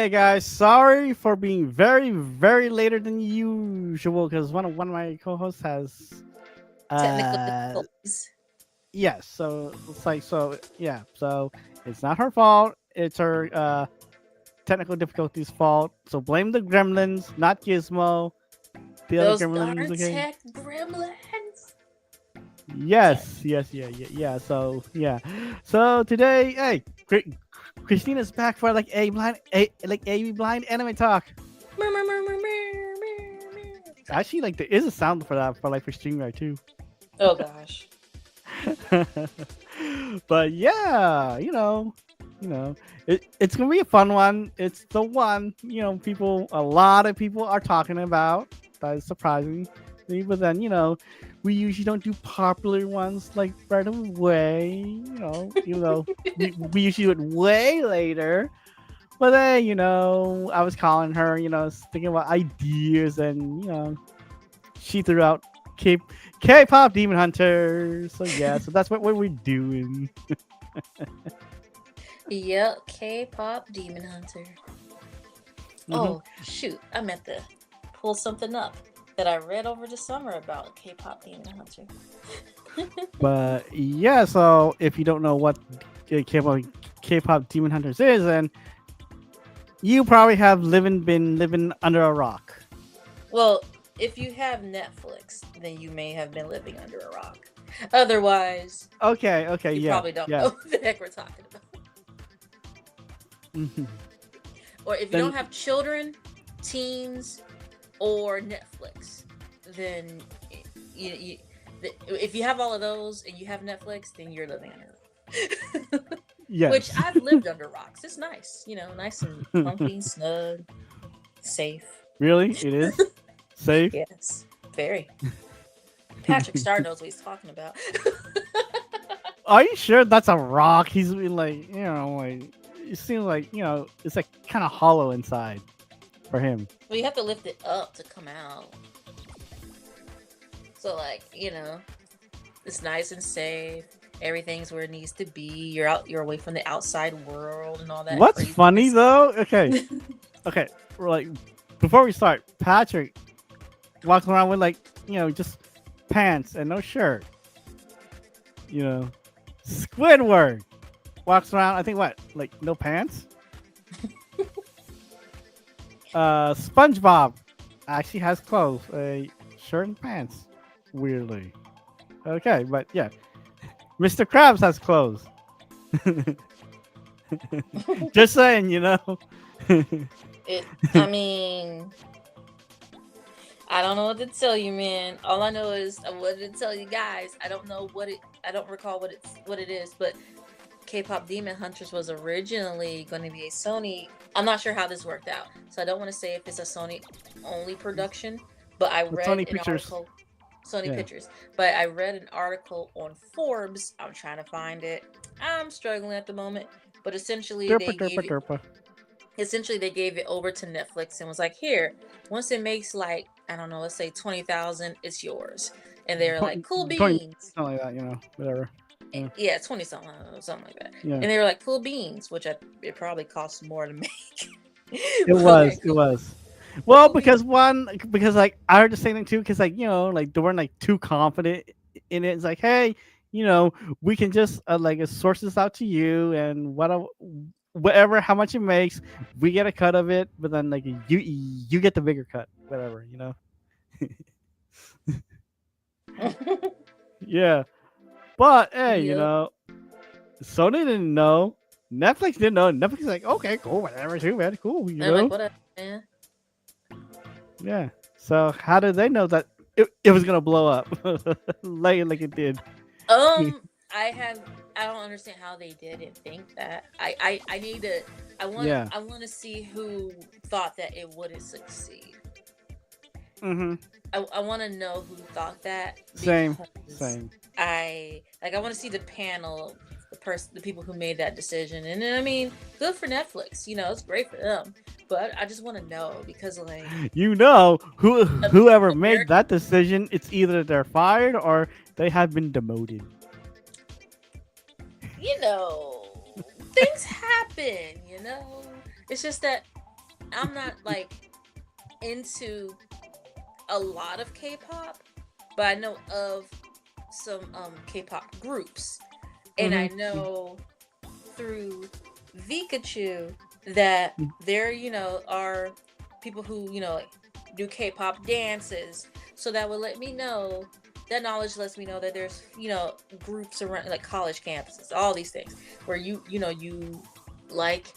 Hey guys, sorry for being very later than usual because one of my co-hosts has Technical uh difficulties. yes, so it's like so it's not her fault, it's her technical difficulties fault. So blame the gremlins, not Gizmo. The other Those gremlins, darn okay? tech gremlins. Sorry. Yes. So yeah. So today, hey, Christina's back for like a blind anime talk. Mer, mer, mer, mer, mer, mer, mer. Sorry. Actually, like there is a sound for that for StreamYard too. Oh gosh. But yeah, you know, it's gonna be a fun one. It's the one a lot of people are talking about. That is surprising. But then we usually don't do popular ones like right away. Even though we usually do it way later. But then I was calling her, thinking about ideas, and she threw out K K-pop Demon Hunters. So yeah, so that's what we're doing. Yep, K-pop Demon Hunter. Hmm. Oh shoot, I meant to pull something up that I read over the summer about K-pop Demon Hunter. But yeah, so if you don't know what K-pop Demon Hunters is, then you probably have been living under a rock. Well, if you have Netflix, then you may have been living under a rock. Otherwise, Okay, you yeah, probably don't yeah. know what the heck we're talking about. Mhm. Or if you Then don't have children, teens, or Netflix, then you if you have all of those and you have Netflix, then you're living under a rock. Which yes. I've lived under rocks. It's nice, nice and comfy, snug, safe. Really, it is safe. Yes, very. Patrick Star knows what he's talking about. Are you sure that's a rock? He's been like, like it seems like it's like kind of hollow inside for him. Well, you have to lift it up to come out. So, it's nice and safe. Everything's where it needs to be. You're away from the outside world and all that What's funny craziness. though? Okay, we're like before we start, Patrick walks around with like just pants and no shirt. You know, Squidward walks around. I think what like no pants. SpongeBob actually has clothes, a shirt and pants. Weirdly, okay, but yeah, Mr. Krabs has clothes. Just saying, I mean, I don't know what to tell you, man. All I know is I wanted to tell you guys. I don't know what it. I don't recall what it is, but K-pop Demon Hunters was originally going to be a Sony. I'm not sure how this worked out, so I don't want to say if it's a Sony only production. But I With read Sony an Pictures. article, Sony Yeah. Pictures. But I read an article on Forbes. I'm trying to find it. I'm struggling at the moment. But Derpa derpa derpa. essentially they gave it over to Netflix and was like, here, once it makes like I don't know, let's say 20,000, it's yours. And they were like, 20, cool 20, beans. something like that, whatever. Yeah. Yeah, 20 something, something like that. Yeah. And they were like, cool beans, which it probably costs more to make. It But okay, was. It cool. was. But Well, cool beans. because like I heard the same thing too, because like like they weren't like too confident in it. It's like, hey, we can just like source this out to you, and whatever how much it makes, we get a cut of it, but then like you get the bigger cut, whatever. Yeah, but hey, Yep. Sony didn't know. Netflix didn't know. Netflix is like, okay, cool, whatever, too bad, cool. They're like, whatever, man. Yeah. So how did they know that it was gonna blow up like it did? Um, I have. I don't understand how they didn't think that. I need to. Yeah. I want to see who thought that it wouldn't succeed. Mm-hmm. I want to know who thought that Same. because Same. I want to see the panel, the people who made that decision, and then, I mean, good for Netflix. It's great for them, but I just want to know because Whoever made America, that decision, it's either they're fired or they have been demoted. you know, things happen. It's just that I'm not like into a lot of K-pop, but I know of some K-pop groups, and I Mm-hmm. know through Vikachu that there, are people who, like, do K-pop dances. So that would let me know, that knowledge lets me know that there's, groups around like college campuses, all these things where you like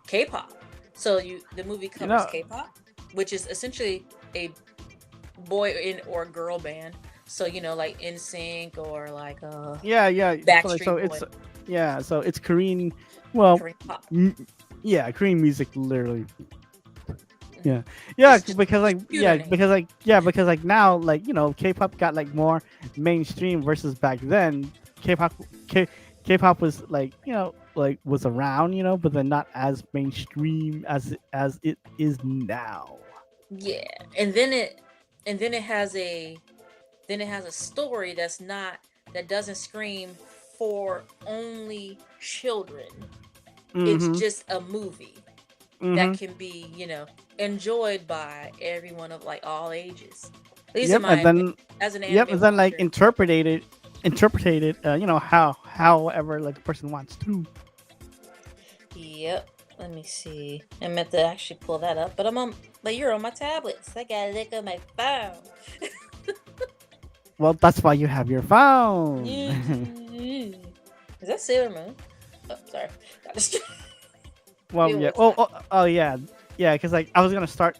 K-pop. So the movie You covers know, K-pop, which is essentially a boy or girl band. So, like NSYNC or like yeah, yeah. So Backstreet it's Boy, yeah, so it's Korean. Well, Korean pop. m- yeah, Korean music, literally. Mhm. Yeah, yeah, It's just because it's like cute her name. because like now, like K-pop got like more mainstream versus back then. K-pop, K, K-pop was like like was around, but then not as mainstream as it is now. Yeah, and then it has a story that doesn't scream for only children. It's Mm-hmm. just a movie that Mm-hmm. can be, enjoyed by everyone of like all ages. At least in Yep, my and opinion, then as an yep, anime and then like watcher. interpreted, however like the person wants to. Yep. Let me see. I meant to actually pull that up, but you're on my tablet, so I gotta look on my phone. Well, that's why you have your phone. Is that Sailor Moon? Oh, sorry. Got distracted. Well, It yeah. was not. Oh, yeah, yeah. Because like I was gonna start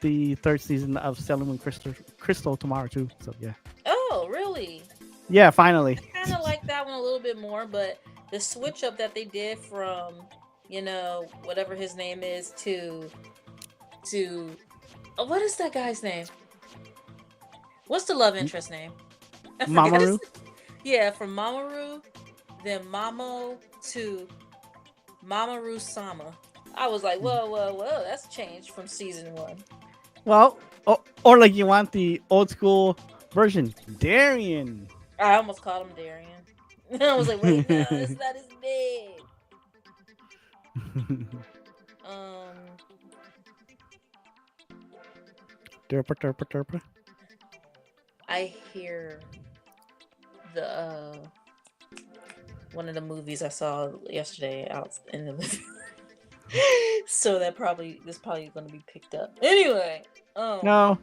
the third season of Sailor Moon Crystal tomorrow too. So yeah, Oh, really? yeah. Finally. I kind of like that one a little bit more, but the switch up that they did from, whatever his name is to what is that guy's name? What's the love interest name? I forgot Mamoru. his. Yeah, from Mamoru, then Mamo to Mamoru Sama. I was like, whoa, whoa, whoa, that's changed from season one. Well, or like you want the old school version, Darien. I almost called him Darian. I was like, wait, no, that's not his name. Um, Derpa derpa derpa. I hear the one of the movies I saw yesterday out in the living room. So this probably going to be picked up. Anyway, No.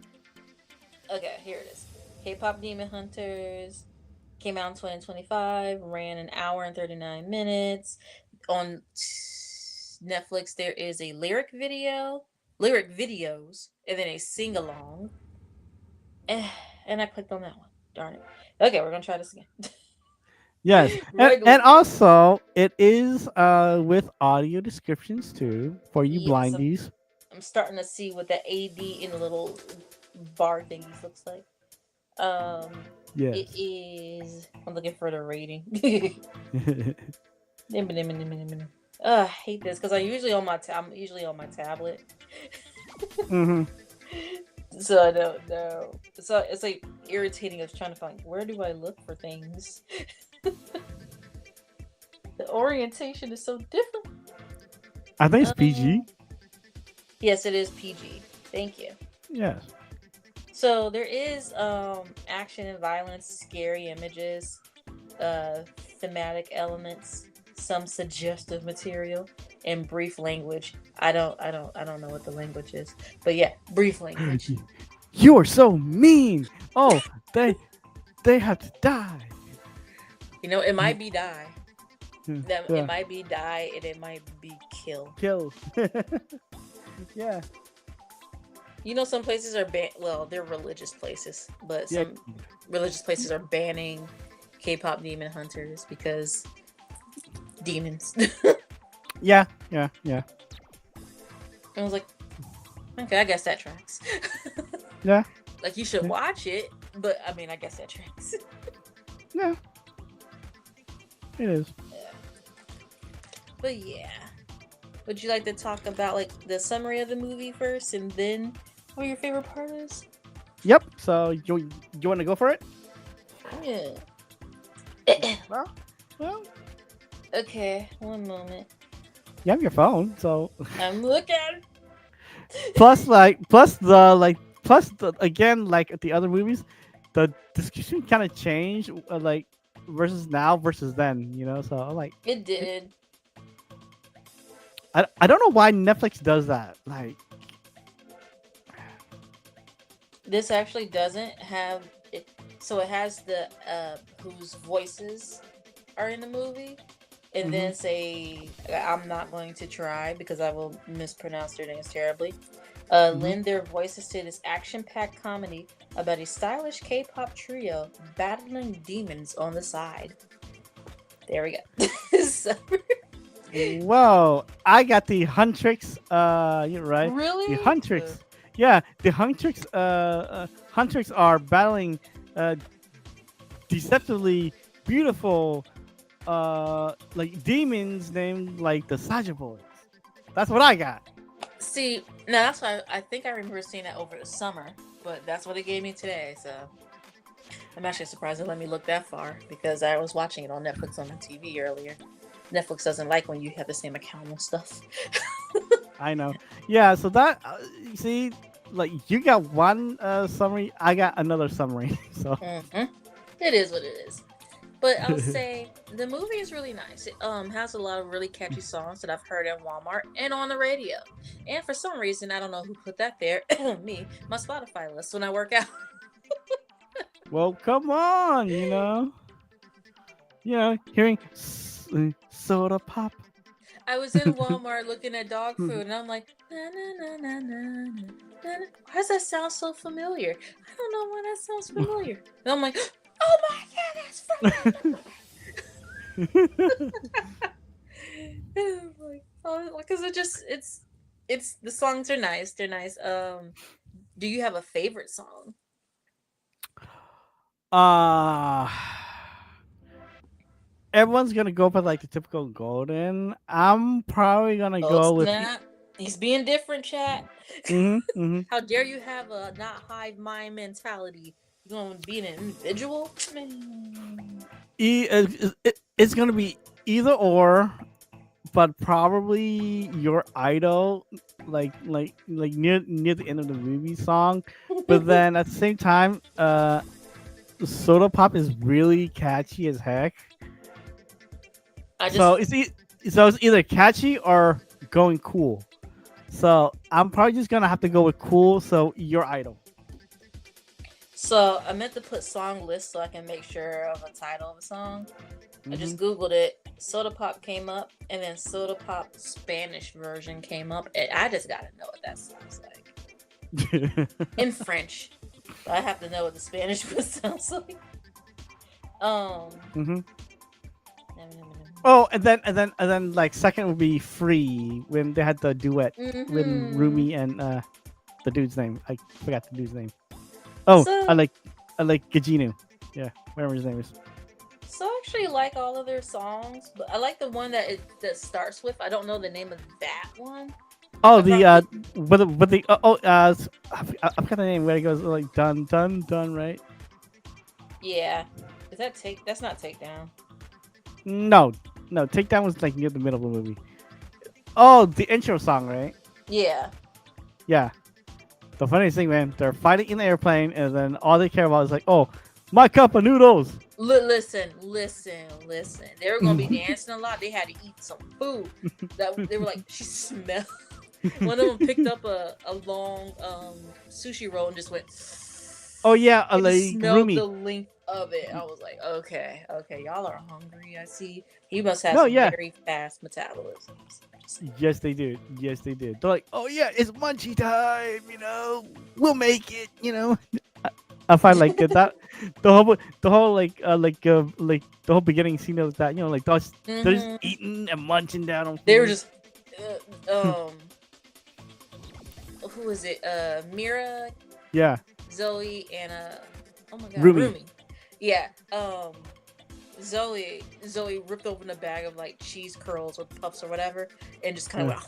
okay, here it is. K-pop Demon Hunters came out in 2025, ran an hour and 39 minutes. On Netflix, there is a lyric videos, and then a sing along. And I clicked on that one. Darn it. Okay, we're gonna try this again. Yes, Regular and video. also it is with audio descriptions too for you Yes, blindies. I'm starting to see what the AD in the little bar thingies looks like. Um, it Yes. is. I'm looking for the rating. I hate this because I'm usually on my tablet, Hmm. so I don't know. So it's like irritating. Of trying to find where do I look for things. The orientation is so different. I think it's PG. Yes, it is PG. Thank you. Yes. So there is action and violence, scary images, thematic elements, some suggestive material, and brief language. I don't know what the language is, but yeah, brief language. You are so mean. Oh, they have to die. It might be die. That it Yeah. might be die, and it might be kill. Kill. Yeah. Some places are well, they're religious places, but Yeah. some religious places are banning K-pop demon hunters because demons. Yeah. Yeah. Yeah. I was like, okay, I guess that tracks. Yeah. Like, you should Yeah. watch it, but I mean, I guess that tracks. Yeah. It is. Yeah. But yeah, would you like to talk about like the summary of the movie first, and then what your favorite part is? Yep. So you want to go for it? Yeah. Well, Okay, one moment. you have your phone, so I'm looking. plus the again like the other movies, the description kind of changed like versus now versus then. So I'm like, It it, did. I don't know why Netflix does that. Like, This actually doesn't have it. So it has the whose voices are in the movie, and hmm then say I'm not going to try because I will mispronounce their names terribly. hmm Lend their voices to this action-packed comedy about a stylish K-pop trio battling demons on the side. There we go. So, whoa, I got the Huntrix. You're right. The really? Huntrix. Yeah, the Huntrix. Huntrix are battling uh, deceptively beautiful like demons named like the Saja Boys. That's what I got. See, now that's why I think I remember seeing that over the summer, but that's what it gave me today. So I'm actually surprised it let me look that far because I was watching it on Netflix on the TV earlier. Netflix doesn't like when you have the same account and stuff. I know. Yeah, so that you see, like you got one summary, I got another summary. So hmm It is what it is. But I'll say the movie is really nice. It has a lot of really catchy songs that I've heard in Walmart and on the radio. And for some reason, I don't know who put that there. Me, my Spotify list when I work out. well, come on, hearing soda pop. I was in Walmart looking at dog food, and I'm like, na na na na na na. Na. Why does that sound so familiar? I don't know why that sounds familiar. And I'm like, oh my god, that's from like, oh, because it's the songs are nice. They're nice. Do you have a favorite song? uh Everyone's gonna go for like the typical golden. I'm probably gonna Oh go with snap! He's being different, chat. hmm How dare you have a not hive mind mentality? You gonna be an individual? Man. it's gonna be either or, but probably your idol, like near the end of the movie song. But then at the same time, soda pop is really catchy as heck. I So just it's either catchy or going cool. So I'm probably just gonna have to go with cool. So your idol. so I meant to put song list so I can make sure of a title of a song. I hmm just googled it. Soda Pop came up, and then Soda Pop Spanish version came up, and I just gotta know what that sounds like in French. But I have to know what the Spanish one sounds like. Um. hmm Oh, and then like second would be free when they had the duet when Mm-hmm. Rumi and the dude's name. I forgot the dude's name. Oh, I So, like I like Gajinu. Yeah, whatever his name is. so I actually like all of their songs, but I like the one that starts with. I don't know the name of that one. Oh, I the probably but the I forgot the name where it goes like dun dun dun, right? yeah. Is that take? That's not takedown. No, no, Takedown was like near the middle of the movie. Oh, the intro song, right? Yeah. Yeah. The funniest thing, man, they're fighting in the airplane, and then all they care about is like, oh, my cup of noodles. Listen. They were gonna be dancing a lot. They had to eat some food. That they were like, she smelled. One of them picked up a long sushi roll and just went. Oh yeah, I just like smelled the Rumi. length of it. I was like, okay, y'all are hungry. I see. He must have No, some yeah, very fast metabolism. Just saying. yes they did. Yes they did. They're like, oh yeah, it's munchie time. We'll make it. I find like that the whole like the whole beginning scene of that. Like they're just Mm-hmm. eating and munching down on They were food. just, who is it? Mira, Yeah, Zoe, and oh my god, Rumi. Rumi. Yeah. Zoe ripped open a bag of like cheese curls or puffs or whatever, and just kind of Yeah. went.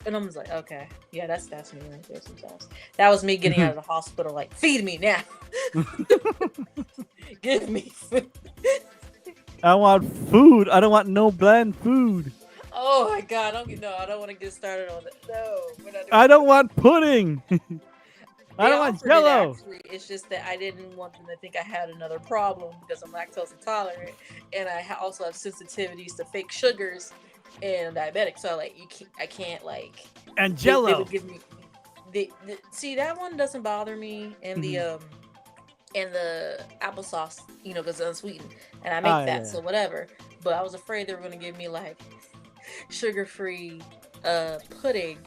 And I was like, okay, yeah, that's me right there sometimes. That was me getting out of the hospital, like, feed me now, give me food. I want food. I don't want no bland food. Oh my god, I don't want to get started on it. No, we're not doing I don't that. want pudding. I They don't want offered it Jello. actually. It's just that I didn't want them to think I had another problem because I'm lactose intolerant, and I also have sensitivities to fake sugars, and I'm diabetic. So like, I can't like. And They Jello. would give me. See, that one doesn't bother me, and Mhm. the applesauce, because it's unsweetened, and I Oh make yeah, that, yeah. so whatever. But I was afraid they were gonna give me like sugar-free pudding,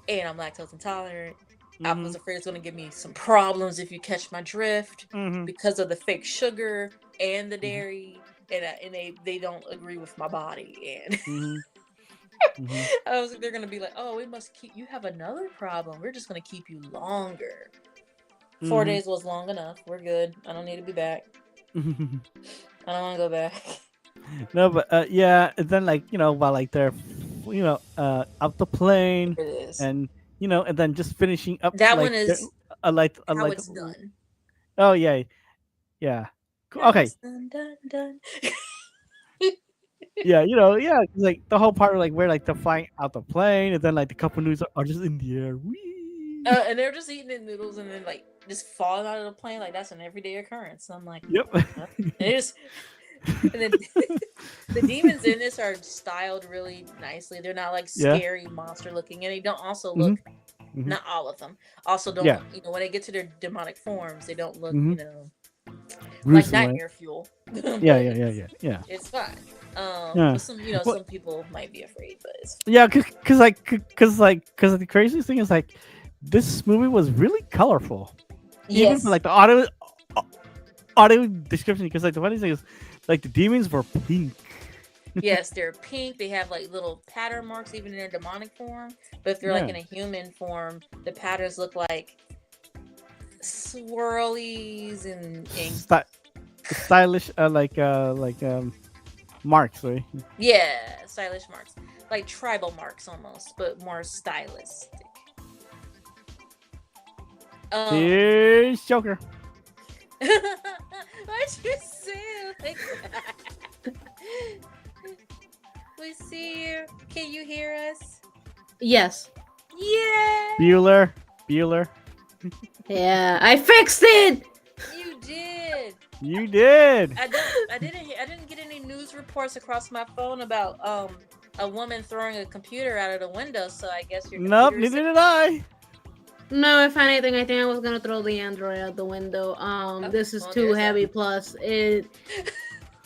and I'm lactose intolerant. I was Mhm. afraid it's gonna give me some problems, if you catch my drift, Mhm. because of the fake sugar and the Mhm. dairy, and they don't agree with my body, and Mhm. Mhm. I was like, they're gonna be like, oh, we must keep you have another problem. We're just gonna keep you longer. 4 Mhm. days was long enough. We're good. I don't need to be back. Mhm. I don't want to go back. No, but yeah, and then like while like they're up the plane, It is. and and then just finishing up That like one is how like it's done. oh yeah, yeah. How Okay. it's done, done, done. Yeah, yeah, 'cause, like the whole part like where like they're flying out the plane, and then like the couple news are just in the air. Whee! And they're just eating the noodles and then like just falling out of the plane, like that's an everyday occurrence. So I'm like, Yep. huh? And it just and then the demons in this are styled really nicely. They're not like Yeah. scary monster looking, and they don't also Mhm. look. Mhm. Not all of them. Also, don't Yeah. look. When they get to their demonic forms, they don't look. Mhm. Like Gruesome, right? nightmare fuel. Yeah, But yeah, yeah, yeah, yeah. it's fine. Yeah. But some Well, some people might be afraid, but it's yeah, cause the craziest thing is like this movie was really colorful, even for yes, like the audio description. Because like the funny thing is, like the demons were pink. yes, they're pink. They have like little pattern marks even in their demonic form. But if they're like Yeah. in a human form, the patterns look like swirlies and Sty- stylish, marks, right? yeah, stylish marks, like tribal marks almost, but more stylistic. Um, Here's Joker. why'd you say it like that? We see you. Can you hear us? Yes. Yeah, Bueller. Yeah, I fixed it. you did. You did. I didn't get any news reports across my phone about a woman throwing a computer out of the window. So I guess your Nope, computer is neither safe. did I. No, if anything, I think I was gonna throw the Android out the window. Oh, This is well, too there's that. heavy. Plus, it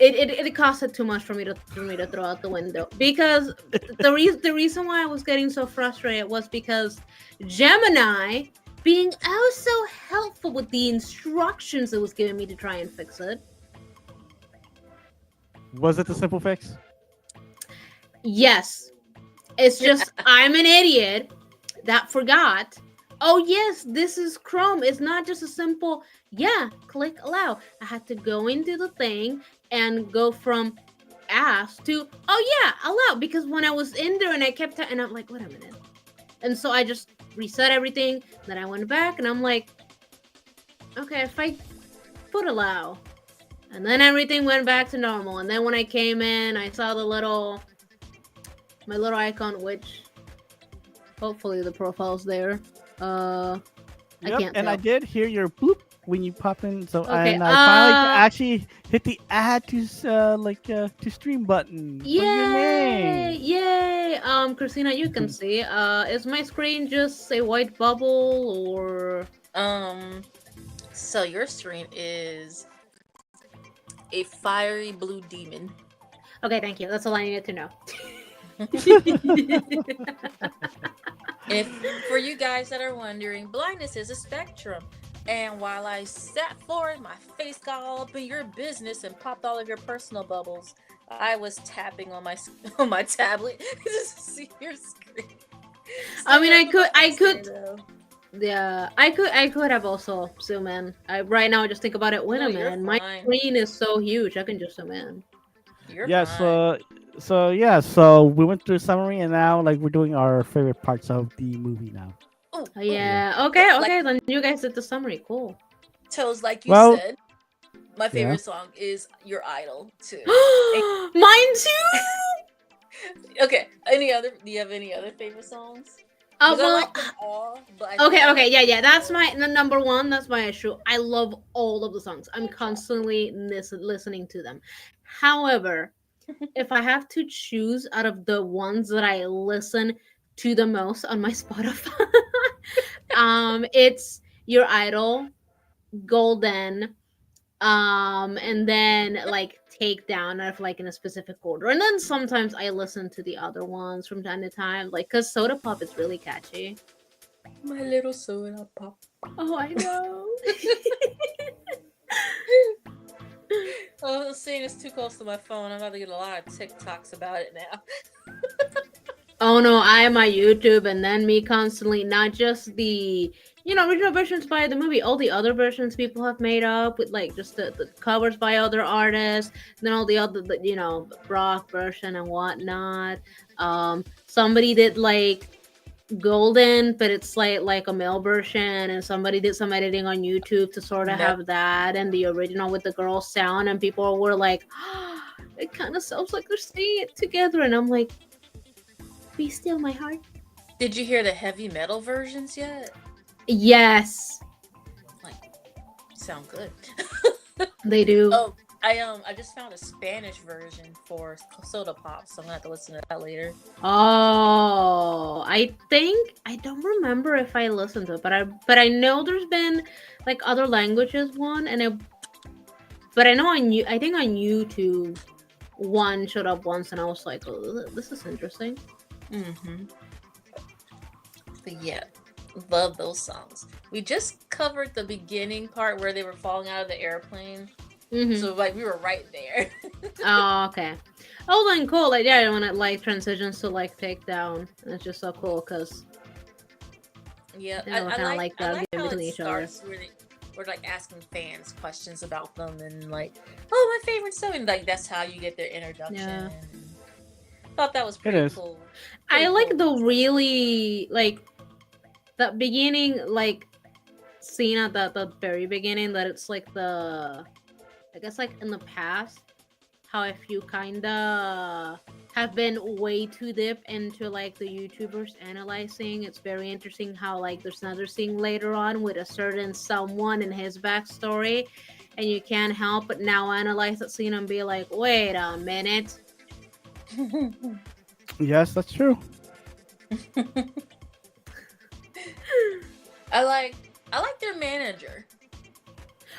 costed too much for me to throw out the window because the reason why I was getting so frustrated was because Gemini, being oh so helpful with the instructions it was giving me to try and fix it. Was it the simple fix? Yes, it's just I'm an idiot that forgot. Oh yes, this is Chrome. It's not just a simple click allow. I had to go into the thing and go from ask to allow, because when I was in there and I kept and I'm like, wait a minute. And so I just reset everything, then I went back and I'm like, okay, if I put allow, and then everything went back to normal. And then when I came in, I saw my little icon, which hopefully the profile's there. I Yep, can't and tell. I did hear your bloop when you pop in. So Okay, and I finally actually hit the add to stream button for your Yay! name. Yay! Christina, you can see. Is my screen just a white bubble or? So your stream is a fiery blue demon. Okay, thank you. That's all I needed to know. If for you guys that are wondering, blindness is a spectrum. And while I sat forward, my face got all up in your business and popped all of your personal bubbles. I was tapping on my tablet to see your screen. I mean, I could, Though. I could have also zoom in. Right now, I just think about it. Wait No, a you're minute, my fine. screen is so huge. I can just zoom in. You're Yeah, fine. so we went through a summary, and now like we're doing our favorite parts of the movie now. Oh, Yeah. Okay. Like- Okay. Then you guys did the summary. Cool. Toes, like you Well, said, my favorite song is Your Idol too. Mine too. Okay. Any other? Do you have any other favorite songs? Because I Well, like them all, but I think okay, I okay, like yeah, yeah. That's more. my number one. That's my issue. I love all of the songs. I'm constantly listening to them. However, if I have to choose out of the ones that I listen to the most on my Spotify, it's Your Idol, Golden, and then like Takedown, if like in a specific order, and then sometimes I listen to the other ones from time to time, like because Soda Pop is really catchy. My little soda pop. Oh, I know. Oh, I'm saying it's too close to my phone. I'm about to get a lot of TikToks about it now. Oh no, I am my YouTube, and then me constantly, not just the original versions by the movie, all the other versions people have made up with like just the covers by other artists, then all the other rock version and whatnot. Somebody did like Golden, but it's like a male version, and somebody did some editing on YouTube to sort of Never. have that and the original with the girl sound, and people were like, it kind of sounds like they're singing it together, and I'm like, be still, my heart. Did you hear the heavy metal versions yet? Yes, Like, sound good. they do. Oh, I just found a Spanish version for Soda Pop, so I'm gonna have to listen to that later. Oh, I think I don't remember if I listened to it, but I know there's been like other languages one, but I know I think on YouTube one showed up once, and I was like, oh, this is interesting. Mm-hmm. But yeah, love those songs. We just covered the beginning part where they were falling out of the airplane, so like we were right there. Oh, okay. Oh, then cool. Like, yeah, when it like transitions to like Takedown, and it's just so cool because Yeah, they were kind of like I like in how between it each other. starts where we're like asking fans questions about them and like, oh, my favorite song, and like that's how you get their introduction. Yeah. Thought that was It pretty is. cool. I Pretty like cool. the really like the beginning like scene at the very beginning that it's like I guess like in the past how if you kinda have been way too deep into like the YouTubers analyzing, it's very interesting how like there's another scene later on with a certain someone and his backstory, and you can't help but now analyze that scene and be like, wait a minute. Yes, that's true. I like their manager,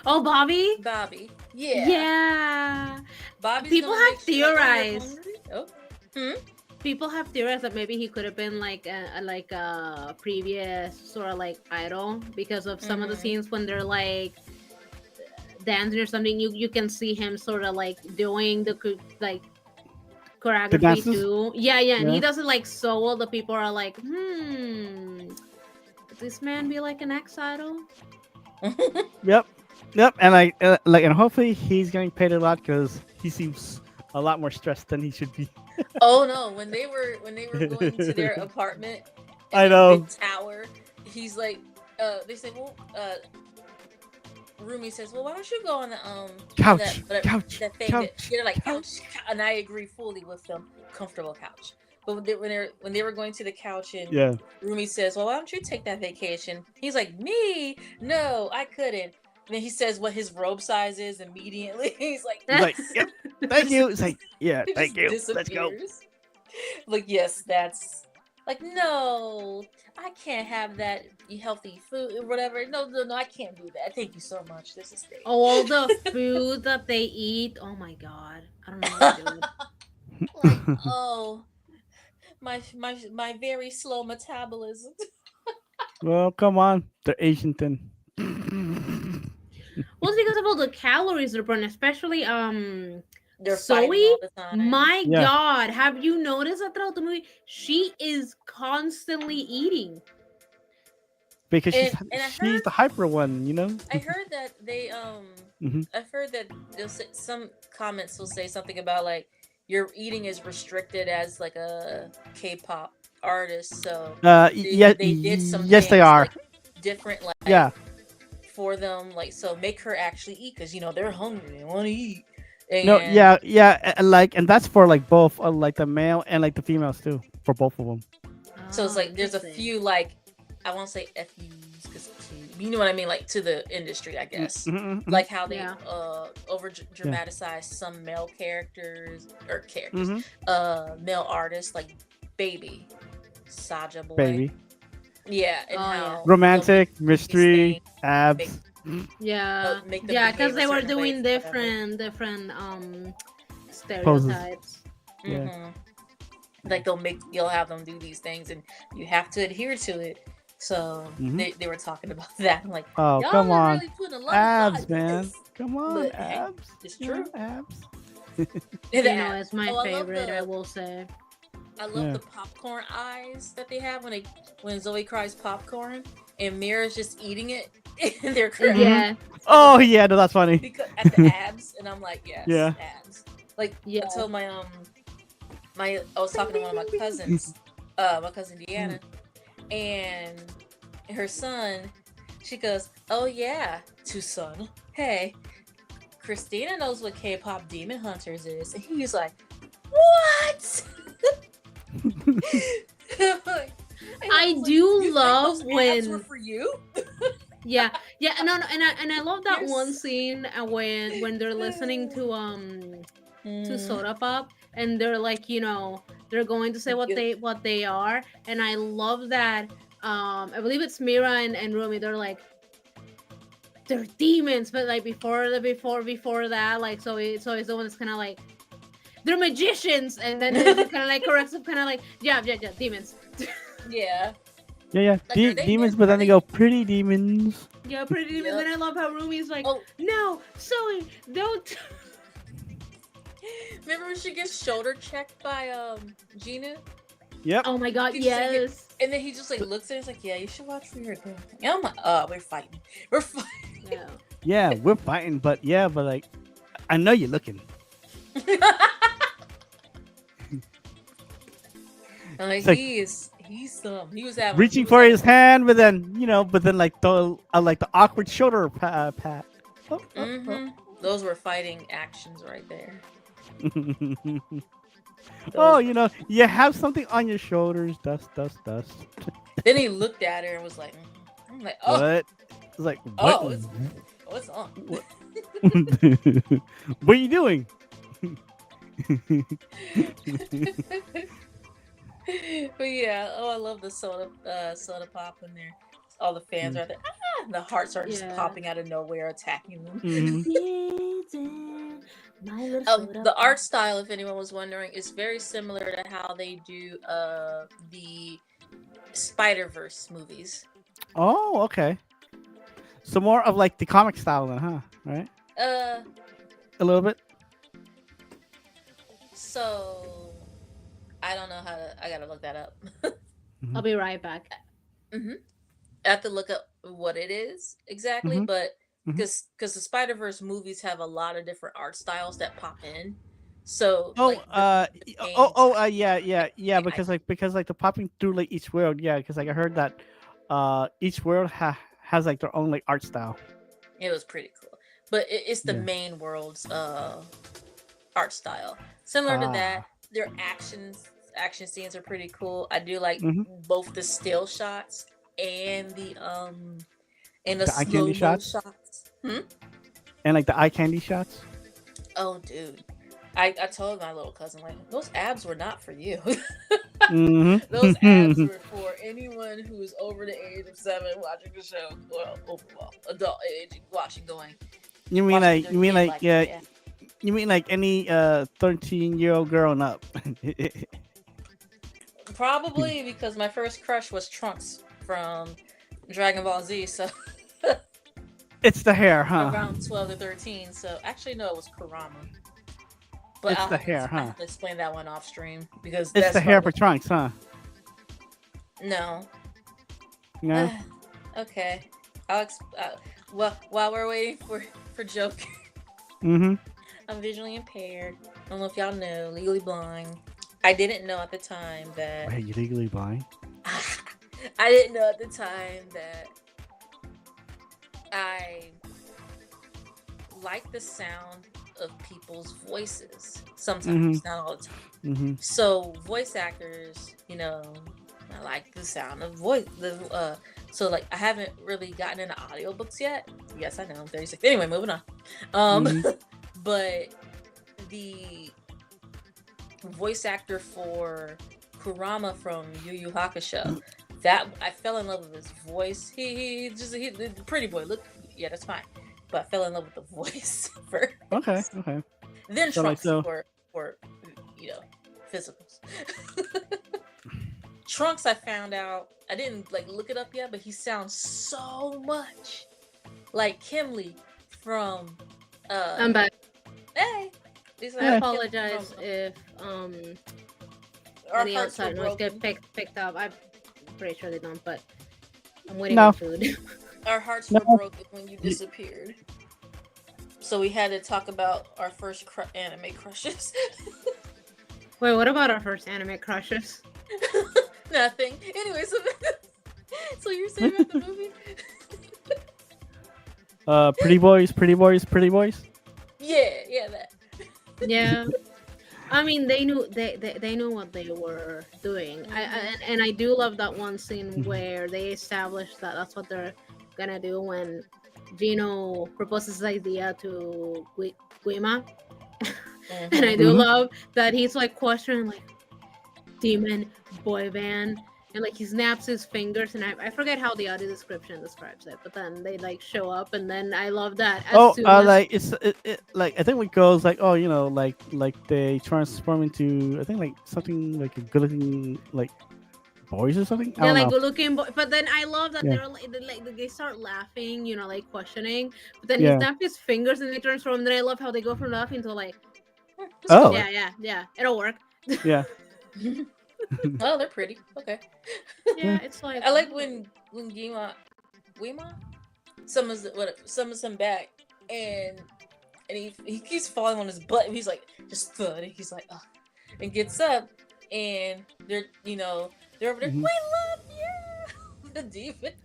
Oh, Bobby? Bobby. Yeah. Yeah. Bobby's People gonna have make sure, like, oh, you're theorized. hungry? Oh. People have theorized that maybe he could have been like a previous sort of like idol because of some of the Mhm. scenes when they're like dancing or something. You can see him sort of like doing like The choreography dances. too. Yeah, yeah, and he Yeah. does it like so well that people are like, could this man be like an ex idol? Yep. Yep. And and hopefully he's getting paid a lot because he seems a lot more stressed than he should be. Oh no! When they were going to their apartment in I the know. big tower, he's like, they said, well, Rumi says, well, why don't you go on the Couch. that Couch. that thing that Couch. they're like Couch. couch, and I agree fully with them, comfortable couch. But when they were going to the couch and Yeah. Rumi says, well, why don't you take that vacation? He's like, me? No, I couldn't. And then he says what his robe size is immediately. He's like, He's like, yep. Thank you. It's like, yeah. he Thank just you. Let's go. disappears. Like, yes, that's like, no, I can't have that healthy food or whatever. No, I can't do that. Thank you so much. This is great. All the food that they eat. Oh my god, I don't know what to do. Like, oh, my very slow metabolism. Well, come on. They're Asian thin. Well, it's because of all the calories they're burning, especially They're fighting Zoe. all the time. My Yeah. god, have you noticed that throughout the movie she is constantly eating? Because And I she's heard the hyper one, you know? I heard that they Mhm. I've heard that they'll say, some comments will say something about like your eating is restricted as like a K-pop artist, so Yeah, they did some yes, they things are. like different like Yeah. for them, like so make her actually eat because you know they're hungry, they want to eat, No, And yeah, like, and that's for like both, like the male and like the females too, for both of them. so it's Oh, like there's a interesting. few like I won't say FUs because you know what I mean, like to the industry, I guess. Mm-hmm, Like how they Yeah. over yeah. dramatize some male characters, Mm-hmm. male artists like Baby, Saja Boy. Baby, Yeah, and Oh yeah. how they'll make romantic, them do these things, mystery, make abs. Yeah. make them Yeah, because behave a they were certain way doing forever. different Poses. stereotypes. Yeah. Hmm. Like you'll have them do these things, and you have to adhere to it. So Mm-hmm. they were talking about that. I'm like, Oh, y'all come are on, really putting a lot of thought abs, into man. this. Come on, But hey, abs. it's You true. know, abs. The You know, abs. it's my Oh, favorite, I will say. I love Yeah. the popcorn eyes that they have when Zoe cries popcorn and Mira's just eating it in their crowd. Yeah. Oh yeah, no, that's funny. Because at the abs, and I'm like, yes, Yeah. abs. Like Yeah. I told I was talking to one of my cousins, my cousin Deanna, and her son. She goes, "Oh yeah, to son. Hey, Christina knows what K-pop Demon Hunters is," and he's like, "What?" I do love those abs were when for you. yeah, no, and I love that one Yes. scene when they're listening to Soda Pop, and they're like, they're going to say what they are, and I love that. I believe it's Mira and Rumi. They're like, they're demons, but like before that, like, so it's the one that's kind of like, they're magicians, and then it kind of like corrects them, kind of like, yeah, demons. Yeah. Yeah. Like, are they Demons, meant- but are then they they- go pretty demons. Yeah, pretty demons. Yep. And I love how Rumi's like, Oh, no, Zoe, don't. remember when she gets shoulder checked by Gina? Yep. Oh my god, He just, like, yes. And then he just like looks at her, he's like, "Yeah, you should watch for your girl." And I'm like, "Oh, we're fighting. We're fighting." Yeah. Yeah, we're fighting, but like, I know you're looking. I'm like, It's like- he's he was having Reaching he was for having- his hand, but then like the awkward shoulder pat. Oh, oh, Mhm. Those were fighting actions right there. oh. Those Oh, were- you have something on your shoulders. Dust. Then he looked at her and was like, "I'm like, oh, What? It's like, oh, what? what's on?" What are you doing? But yeah, I love the soda pop in there. All the fans are there. Ah! And the hearts are just Yeah. popping out of nowhere, attacking them. Mhm. The art style, if anyone was wondering, is very similar to how they do the Spider-Verse movies. Oh, okay. So more of like the comic style then, huh? Right? Uh, A little bit. so I don't know how to. I gotta look that up. I'll be right back. I have to look up what it is exactly, Mhm. but Mhm. because the Spider-Verse movies have a lot of different art styles that pop in. So Oh, like, the yeah. I- Because like the popping through like each world, yeah. Because like I heard that, each world has like their own like art style. it was pretty cool, but it's the Yeah. main world's art style. Similar to that, Ah. their action scenes are pretty cool. I do like Mhm. both the still shots and the The eye slow candy mo shots? shots. And like the eye candy shots. Oh, dude. I told my little cousin, like, those abs were not for you. Mm-hmm. Those abs were for anyone who is over the age of 7 watching the show. Well, overall, adult age watching, going. You mean watching like their you mean kid like yeah. You mean like any 13-year-old growing up? Probably because my first crush was Trunks from Dragon Ball Z, so It's the hair, huh? around 12 to 13. So actually, no, it was Kurama. But It's I'll the have hair, to, huh? explain that one off stream because It's that's the hair probably- for Trunks, huh? No. No. Okay. Well, while we're waiting for Joke, Mm-hmm. I'm visually impaired. I don't know if y'all know, legally blind. I didn't know at the time that Wait, you legally blind? I didn't know at the time that I like the sound of people's voices. Sometimes, not all the time. Mm-hmm. So voice actors, I like the sound of voice. So like I haven't really gotten into audiobooks yet. Yes, I know I'm 36. Anyway, moving on. But the voice actor for Kurama from Yu Yu Hakusho, that I fell in love with his voice. He pretty boy. Look, yeah, that's fine. But I fell in love with the voice first. Okay. Then So, Trunks like, for physicals. Trunks, I found out, I didn't like look it up yet, but he sounds so much like Kimley from I'm back. Hey. I apologize if Our any hearts were outside noise broken. get picked up. I'm pretty sure they don't, but I'm waiting No. on food. Our hearts were broken when you disappeared. So we had to talk about our first anime crushes. Wait, what about our first anime crushes? Nothing. Anyway, so you're saying about the movie? Pretty boys. Yeah, that. Yeah. I mean, they knew they knew what they were doing. And I do love that one scene where they established that that's what they're gonna do when Gino proposes the idea to Guima. And I do love that he's like questioning like demon boy band, and like he snaps his fingers, and I forget how the audio description describes it, but then they like show up, and then I love that. Like it like I think it goes like like they transform into I think like something like a good looking like boys or something. I they're don't like know. good looking, but then I love that Yeah. they're like they start laughing, like questioning, but then Yeah. he snaps his fingers and they transform. And then I love how they go from laughing to like, Oh. yeah, it'll work. Yeah. Oh, they're pretty. Okay. Yeah, it's like I like when Guima summons him back, and he keeps falling on his butt, and he's like just thud, and he's like, ugh, and gets up, and they're over there. We love you, the demons,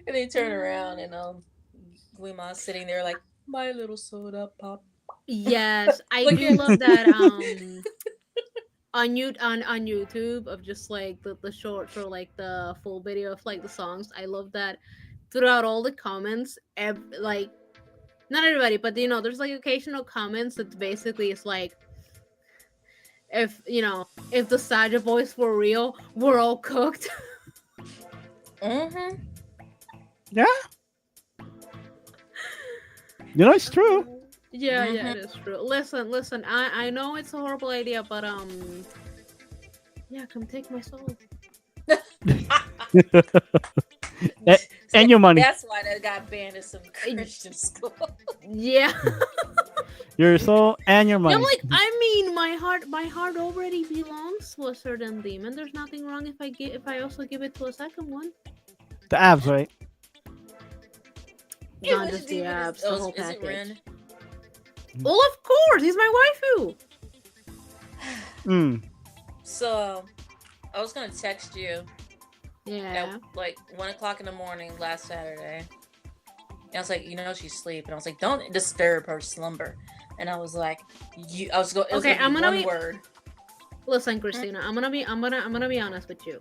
and they turn around, and Guima's sitting there like my little soda pop. Yes, I do love that. On YouTube of just like the shorts or like the full video of like the songs. I love that throughout all the comments, like not everybody, but there's like occasional comments that basically is like, if the Saja boys were real, we're all cooked. Yeah. It's true. Yeah, it is true. Listen. I know it's a horrible idea, but yeah, come take my soul. And your money. That's why they got banned in some Christian school. Yeah. Your soul and your money. Yeah, like I mean, my heart already belongs to a certain demon. There's nothing wrong if I also give it to a second one. The abs, right? Not just the abs, the whole Is it package. Ren? Well, of course, he's my waifu. So, I was gonna text you Yeah. at like 1:00 in the morning last Saturday. And I was like, she's asleep, and I was like, don't disturb her slumber. And I was like, I'm gonna be one word. Listen, Christina, I'm gonna be honest with you.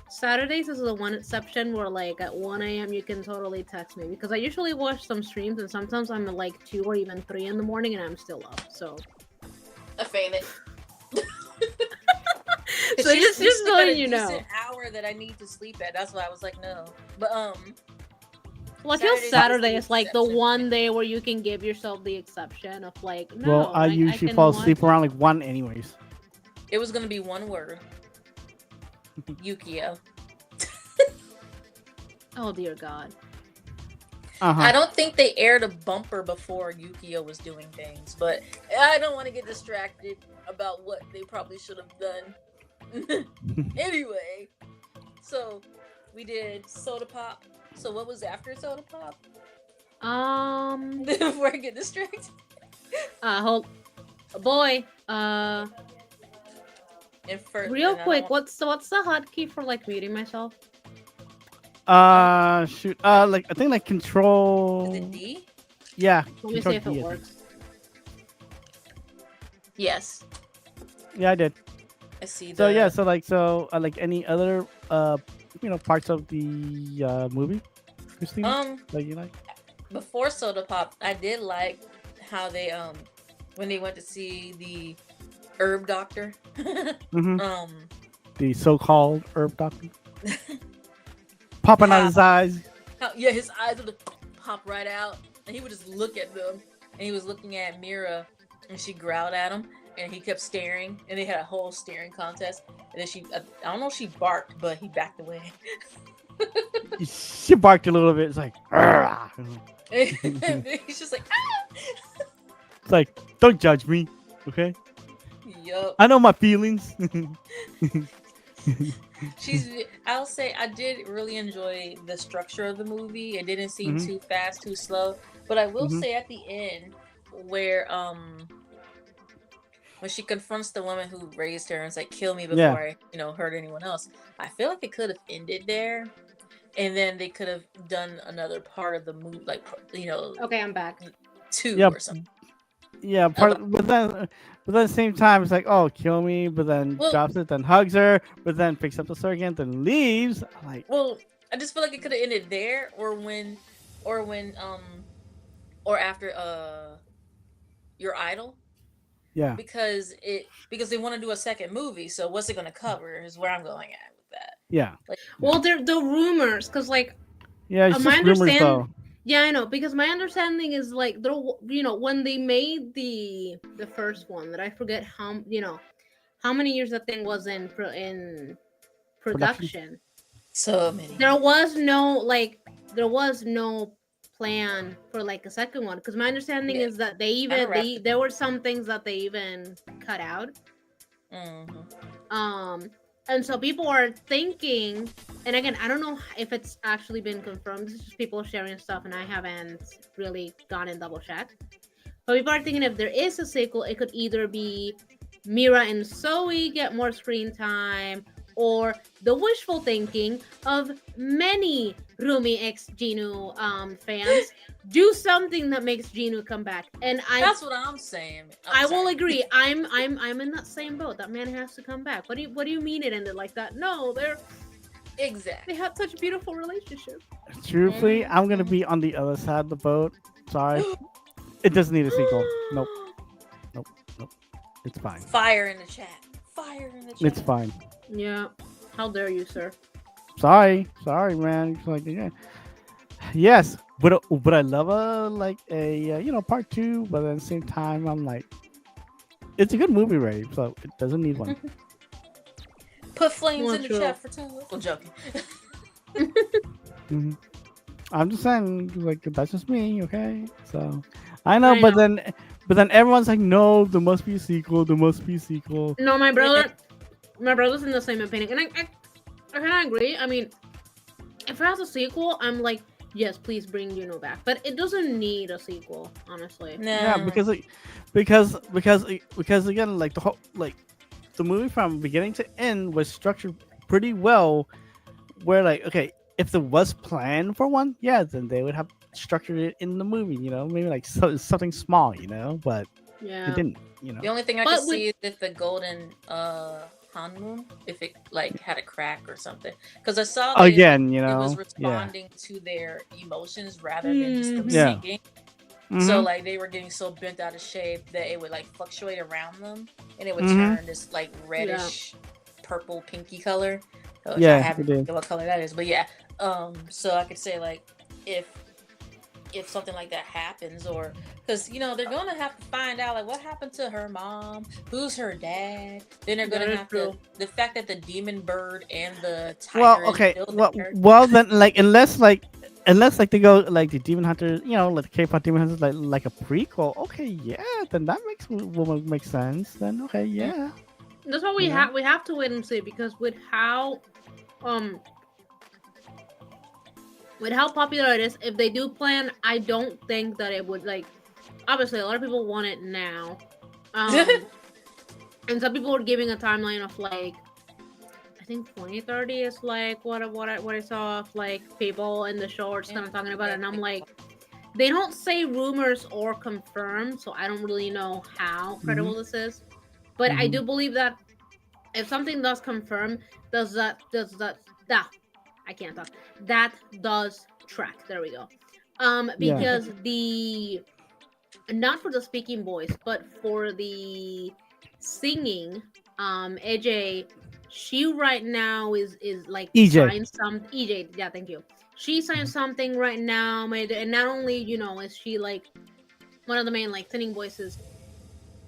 Saturdays is the one exception where like at 1 a.m. you can totally text me, because I usually watch some streams and sometimes I'm at like 2 or even 3 in the morning and I'm still up. So I fainted. So just so you know, an hour that I need to sleep at. That's why I was like, no. But well, I feel Saturday is like the one day where you can give yourself the exception of like, no. Well, I usually fall asleep around like 1 anyways. It was gonna be one word. Yukio. Oh dear God. I don't think they aired a bumper before Yukio was doing things, but I don't want to get distracted about what they probably should have done. Anyway, so we did Soda Pop. So what was after Soda Pop? Before I get distracted. Boy. Real and quick, what's the hotkey for like muting myself? Shoot. Like I think like control. Is it D? Yeah. Let me see if it works. Yes, Yeah, I did. I see So yeah, the. so like any other parts of the movie, Christina, Um, that you like? before Soda Pop, I did like how they when they went to see the herb doctor. Mm-hmm. um, The so-called herb doctor popping out how his eyes. yeah, his eyes would pop right out, and he would just look at them, and he was looking at Mira, and she growled at him, and he kept staring, and they had a whole staring contest, and then I don't know if she barked, but he backed away. She barked a little bit. It's like, "Arrgh." And he's just like, ah! It's like, don't judge me, okay? Yup. I know my feelings. I'll say I did really enjoy the structure of the movie. It didn't seem Hmm. too fast, too slow. But I will Hmm. say at the end, where when she confronts the woman who raised her and is like, kill me Yeah, before I, hurt anyone else, I feel like it could have ended there. And then they could have done another part of the movie, like, Okay, I'm back. two yeah, or something. yeah. About, But then at the same time, it's like, oh, kill me. But then well, drops it, then hugs her, but then picks up the sword again, then leaves. I'm like, well, I just feel like it could have ended there, or when, or after, your idol, yeah, because they want to do a second movie. So what's it going to cover is where I'm going at with that. yeah, Like, yeah, Well, they're the rumors, because like yeah. It's my just rumors, understand. though. Yeah, I know, because my understanding is like there, when they made the first one, that I forget how many years that thing was in Production. production. so many There years. was no plan for like a second one, because my understanding Yeah, is that kind of wrapped it. there were some things that they even cut out. Hmm. Um, and so people are thinking, and again, I don't know if it's actually been confirmed. This is just people sharing stuff, and I haven't really gone and double checked. But people are thinking if there is a sequel, it could either be Mira and Zoe get more screen time, or the wishful thinking of many Rumi X Genu fans, do something that makes Genu come back. And That's what I'm saying. I'm I sorry. will agree. I'm in that same boat. That man has to come back. What do you mean it ended like that? No, they Exactly. had such a beautiful relationship. Truthfully, I'm gonna Mhm. be on the other side of the boat. Sorry, it doesn't need a sequel. Nope, nope, nope. It's fine. Fire in the chat. Fire in the chat. It's fine. Yeah. How dare you, sir? Sorry, man. It's like, yeah. Yes, but I love part two. But at the same time, I'm like, it's a good movie, Ray. So it doesn't need one. Put flames Well, in the true. chat for 2. I'm joking. Hmm. I'm just saying, like, that's just me, okay? So I know, I but know. then everyone's like, no, there must be a sequel. There must be a sequel. No, my brother's in the same opinion, and I kind of agree. I mean, if it has a sequel, I'm like, yes, please bring Juno back. But it doesn't need a sequel, honestly. Yeah, No. because again, like the movie from beginning to end was structured pretty well. Where like, okay, if there was plan for one, yeah, then they would have structured it in the movie. Maybe like something small, but it Yeah. didn't. The only thing I But could see is if the golden Hanmoon, if it like had a crack or something. Because I saw that Again, it was yeah, responding to their emotions rather than just them Mhm. yeah. singing. Mm-hmm. So like they were getting so bent out of shape that it would like fluctuate around them, and it would Mhm. turn this like reddish, purple, pinky color. Which I Yeah, have it no did. idea what color that is, but yeah. So I could say like if something like that happens, or because they're gonna have to find out like what happened to her mom, who's her dad. Then they're That gonna is have true. to the fact that the demon bird and the tiger Well, is okay. still Well, there. well then, like, unless like they go like the Demon Hunters, like the K-pop Demon Hunters, like a prequel. Okay, yeah, then that will make sense. Then okay, yeah. That's why Yeah. we have to wait and see, because um with how popular it is, if they do plan, I don't think that it would like. Obviously, a lot of people want it now, and some people were giving a timeline of like, I think 2030 is like what I saw of like people in the shorts kind of talking about it, and I'm like, they don't say rumors or confirm, so I don't really know how credible this is. But I Hmm. do believe that if something does confirm, that I can't talk. That does track. There we go. Yeah. Because the not for the speaking voice, but for the singing, AJ, she right now is like EJ. signed some EJ. Yeah, thank you. She signed something right now, and not only is she like one of the main like singing voices.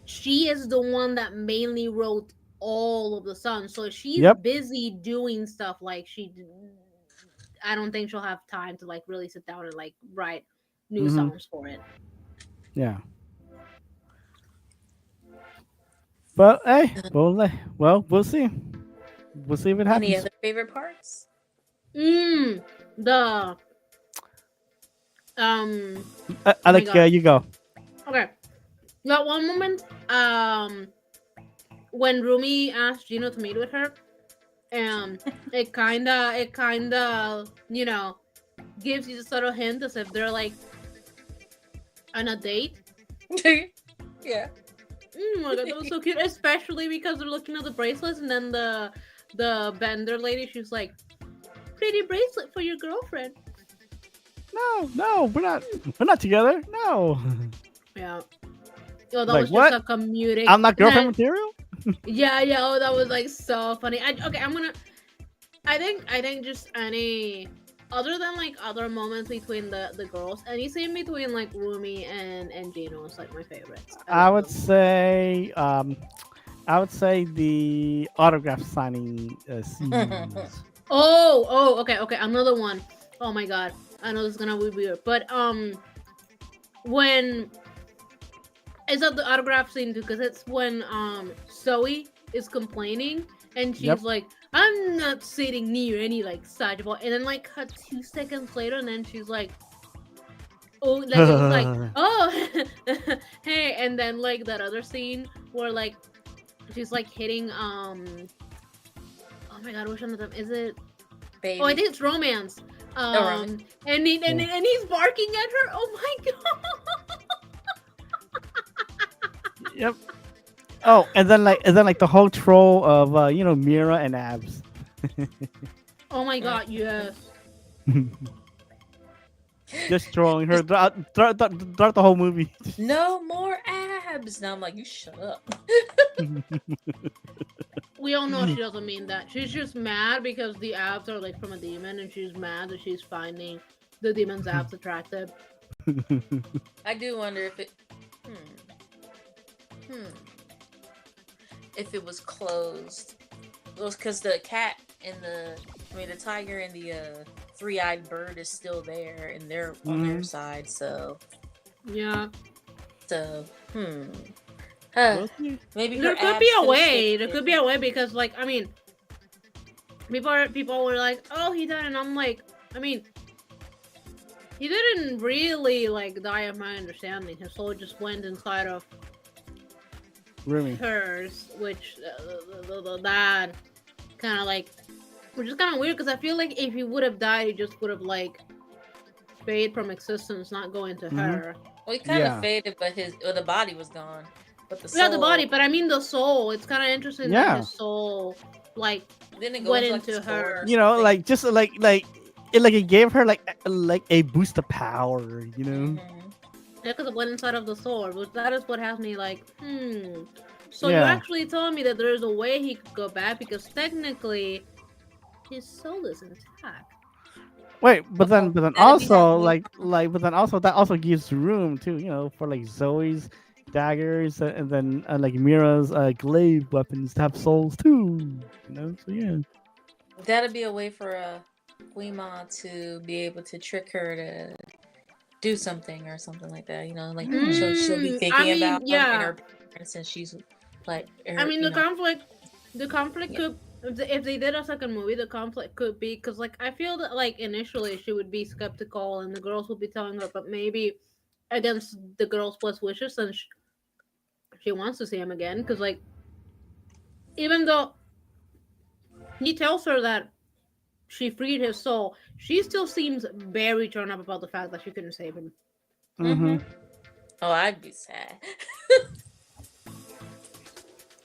She is the one that mainly wrote all of the songs, so she's Yep. busy doing stuff like I don't think she'll have time to like really sit down and like write new Hmm. songs for it. Yeah. But hey, we'll see. We'll see if it Any happens. other favorite parts? The um I oh my like god. you go. Okay. That one moment, when Rumi asked Gino to meet with her, it kinda, gives you the subtle hint as if they're like on a date. Yeah. Oh my god, that was so cute. Especially because they're looking at the bracelets, and then the vendor lady, she's like, "Pretty bracelet for your girlfriend." No, we're not together. No. Yeah. Oh, that Like was just what? a comedic. I'm not girlfriend material. Yeah, yeah. Oh, that was like so funny. Okay, I'm gonna. I think just any other than like other moments between the girls, any scene between like Rumi and Gino is like my favorites. I I love would them. say the autograph signing scenes. Okay. Another one. Oh my god. I know this is gonna be weird, but when it's at the autograph scene too, because it's when Zoe is complaining and Yep. she's like, "I'm not sitting near any like side boy," and then like cut 2 seconds later, and then she's like, "Oh," like it was like, "Oh, hey," and then like that other scene where like she's like hitting oh my god, which one of them is it? Oh, I Baby. think it's romance. Oh, Roman. And he's barking at her. Oh my god. Yep. Oh, and then like the whole troll of Mira and Abs. Oh my god, yes. Just trolling her throughout the whole movie. No more abs. Now I'm like, you shut up. We all know she doesn't mean that. She's just mad because the abs are like from a demon, and she's mad that she's finding the demon's abs attractive. I do wonder if it. Hmm. If it was closed. It was because the cat and the tiger and the three-eyed bird is still there, and they're on their Mhm. side. So, Yeah. hmm. We'll see. Maybe her There could abs be a could have way. stayed There could be there. a way because, like, I mean, people were like, "Oh, he died," and I'm like, I mean, he didn't really like die, of my understanding. His soul just went inside of Rumi. hers, which that kind of like, which is kind of weird because I feel like if he would have died, he just would have like fade from existence, not go into Mhm. her. Well, he kind of Yeah. faded, but the body was gone. But the Yeah, the soul body, but I mean the soul. It's kind of interesting that Yeah. his soul like didn't go went into like the into sword or her. something. Like just it gave her like a boost of power. Mhm. Yeah, because it went inside of the sword, which that is what has me like, So you're Yeah. actually telling me that there is a way he could go back because technically his soul is intact. Wait, but then Well, but then that'd be also happening. but then also that also gives room too, for like Zoe's daggers and then like Mira's glaive weapons to have souls too. So yeah. That'd be a way for Guima to be able to trick her to do something or something like that. Like Yeah. she'll be I thinking mean, about him and yeah. her parents, and she's like I her. mean, the conflict Yeah. could, if they did a second movie, the conflict could be because, like, I feel that, like, initially she would be skeptical and the girls would be telling her, but maybe against the girls' plus wishes, and she wants to see him again. Because, like, even though he tells her that she freed his soul, she still seems very turned up about the fact that she couldn't save him. Mm-hmm. Oh, I'd be sad.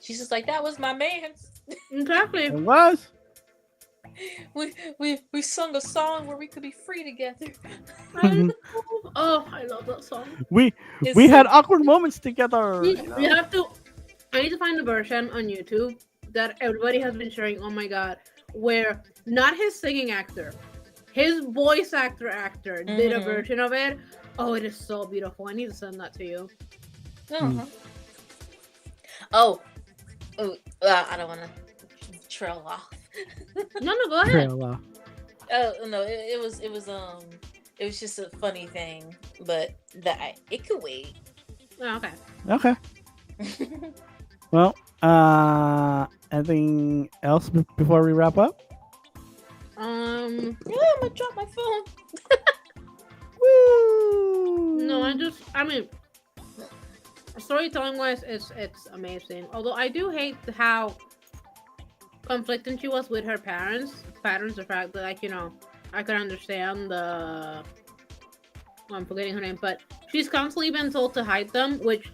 She's just like, that was my man's. Exactly. It was. We sung a song where we could be free together. Oh, I love that song. we It's we so had awkward moments together. You have to. I need to find the version on YouTube that everybody has been sharing. Oh my god, where not his singing actor, his voice actor did a version of it. Oh, it is so beautiful. I need to send that to you. Oh, I don't want to trail off. No, go ahead. Trail off. Oh no, it was just a funny thing, but it could wait. Oh, okay. Okay. Well, anything else before we wrap up? Yeah, I'm gonna drop my phone. Woo! No, I mean, storytelling wise, it's amazing. Although I do hate how conflicting she was with her parents. The fact that, like, I could understand the. Well, I'm forgetting her name, but she's constantly been told to hide them, which,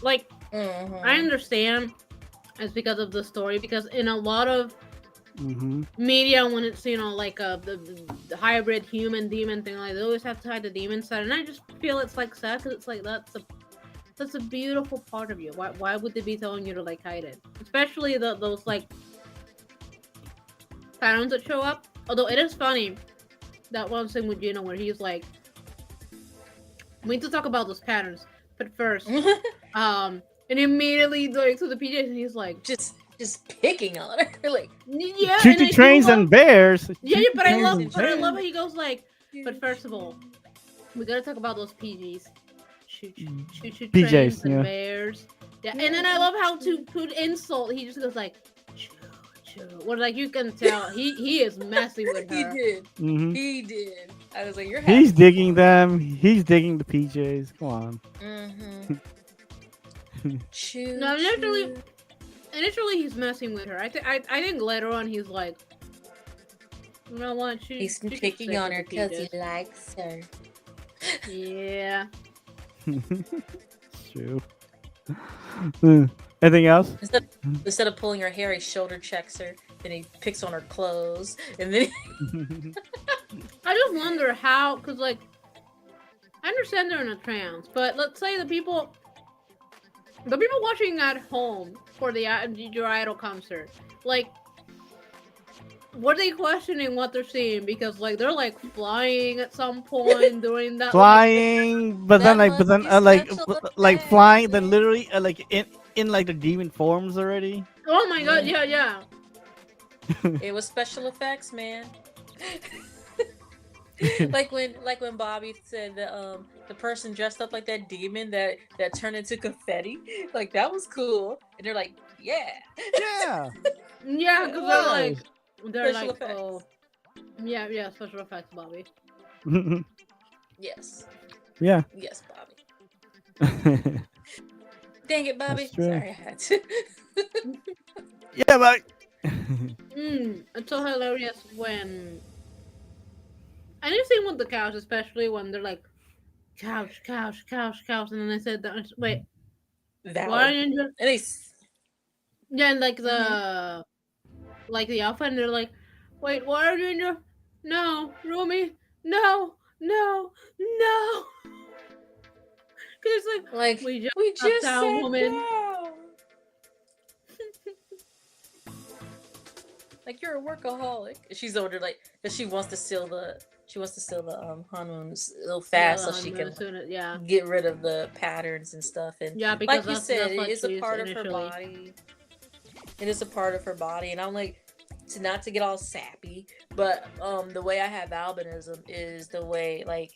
like, I understand it's because of the story. Because in a lot of media, when it's like the hybrid human demon thing, like they always have to hide the demon side, and I just feel it's like sad because it's like that's a beautiful part of you. Why would they be telling you to like hide it? Especially those like patterns that show up. Although it is funny that one thing with Gino where he's like, we need to talk about those patterns, but first, and immediately like to the PJs, and he's like, just picking on her, like, yeah, choo-choo trains and bears. Yeah, but I love Trains. how he goes like, but first of all, we gotta talk about those PGs. Choo-choo PJs, trains and yeah. bears. Yeah, and then I love how to put insult. He just goes like, choo-choo. Well, like you can tell, he is messing with her. he did. Mhm. He did. I was like, you're. He's digging them. He's digging the PJs. Come on. No, initially he's messing with her. I think later on he's like, you know what? He's picking on her because he likes her. Yeah. It's true. Anything else? Instead of pulling her hair, he shoulder checks her. Then he picks on her clothes, and then I just wonder how, because like, I understand they're in a trance, but let's say the people watching at home for your idol concert, like, were they questioning what they're seeing? Because like they're like flying at some point during that Flying, but then That must be special like flying, then literally like in like the demon forms already. Oh my god! Yeah. it was special effects, man. like when Bobby said the person dressed up like that demon that turned into confetti, like that was cool, and they're like, yeah, because they're Special like, effects. oh, yeah, special effects, Bobby. yes, Yeah. yes, Bobby. Dang it, Bobby. That's true. Sorry, I had to. Yeah, but It's so hilarious when I didn't see with the cows, especially when they're like, couch, and then they said that. Wait, that why one. didn't you? And they Yeah, and like like the alpha, and they're like, wait, why are you in your? No, Rumi, no. Because it's like we just said down, woman. no. Like you're a workaholic. She's over there, like, because she wants to steal the hormones real fast so she can get rid of the patterns and stuff. And because like you said, it is a part of her body. It is a part of her body, and I'm like, not to get all sappy, but the way I have albinism is the way like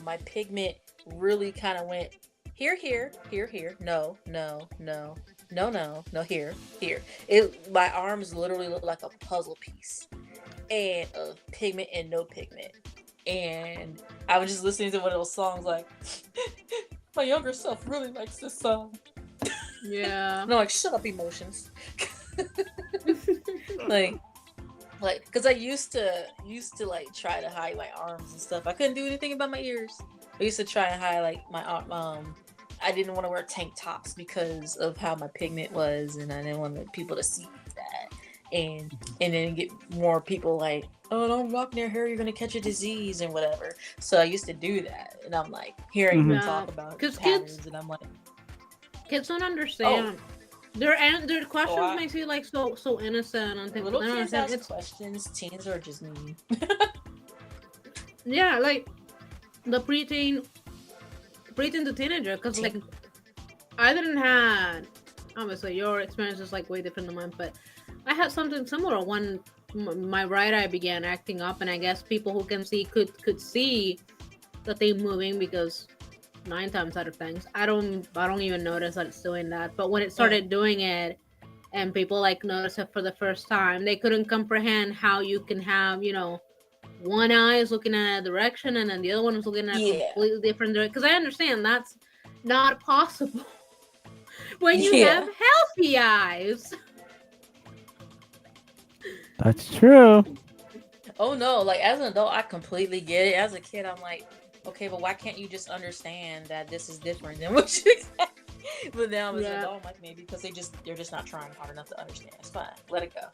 my pigment really kind of went here, no, here. My arms literally look like a puzzle piece, and of pigment and no pigment. And I was just listening to one of those songs like, my younger self really likes this song. Yeah. No, like, shut up, emotions. like, because I used to like try to hide my arms and stuff. I couldn't do anything about my ears. I used to try and hide like my I didn't want to wear tank tops because of how my pigment was, and I didn't want people to see that. And then get more people like, oh, don't rock near hair, you're gonna catch a disease and whatever. So I used to do that, and I'm like hearing them talk about patterns, and I'm like, kids don't understand. Their questions may seem like so innocent and things. Little kids ask questions. Teens are just mean. Yeah, like the preteen to teenager, because like I didn't have, obviously your experience is like way different than mine, but I had something similar when my right eye began acting up, and I guess people who can see could see the thing moving, because 9 times out of things I don't even notice that it's doing that. But when it started doing it, and people like notice it for the first time, they couldn't comprehend how you can have, one eye is looking at a direction and then the other one is looking at a completely different direction. Because I understand that's not possible when you have healthy eyes. That's true. Oh no, like as an adult I completely get it. As a kid I'm like, okay, but why can't you just understand that this is different than what you said? But now as an adult I'm like, maybe because they're just not trying hard enough to understand. It's fine, let it go.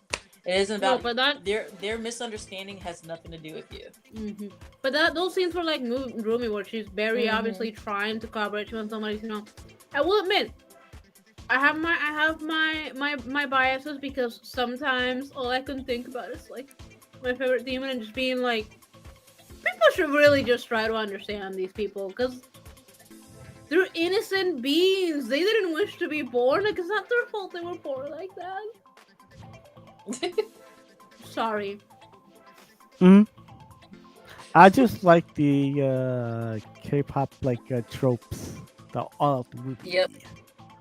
It isn't about their misunderstanding has nothing to do with you. Mm-hmm. But those scenes were like Rumi, where she's very obviously trying to collaborate with somebody. I will admit, I have my biases, because sometimes all I can think about is like my favorite demon, and just being like, people should really just try to understand these people, because they're innocent beings. They didn't wish to be born. Like, it's not their fault they were born like that. Sorry. I just like the K-pop like tropes, all of the movie. Yep.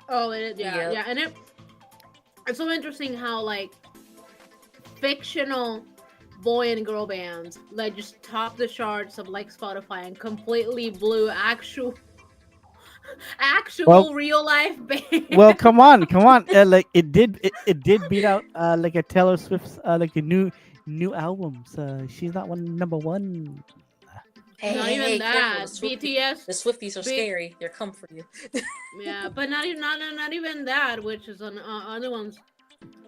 Oh, it is. Yeah, and it's so interesting how like fictional boy and girl bands like just top the charts of like Spotify and completely blew actual real life band. Well, come on. Like it did beat out like a Taylor Swift's like a new albums. She's not number one. Not even that. BTS. The Swifties are scary. They're come for you. Yeah, but not even that, which is on other ones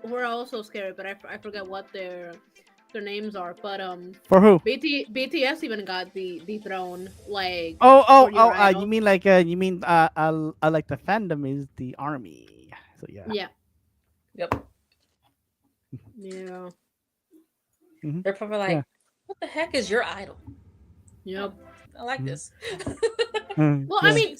who are also scary, but I forget what their names are. But for who? BTS even got the throne. Like you mean like like the fandom is the army. So yeah. Yeah. Yep. Yeah. Mm-hmm. They're probably like, what the heck is your idol? Yep. I like this. Well, I mean,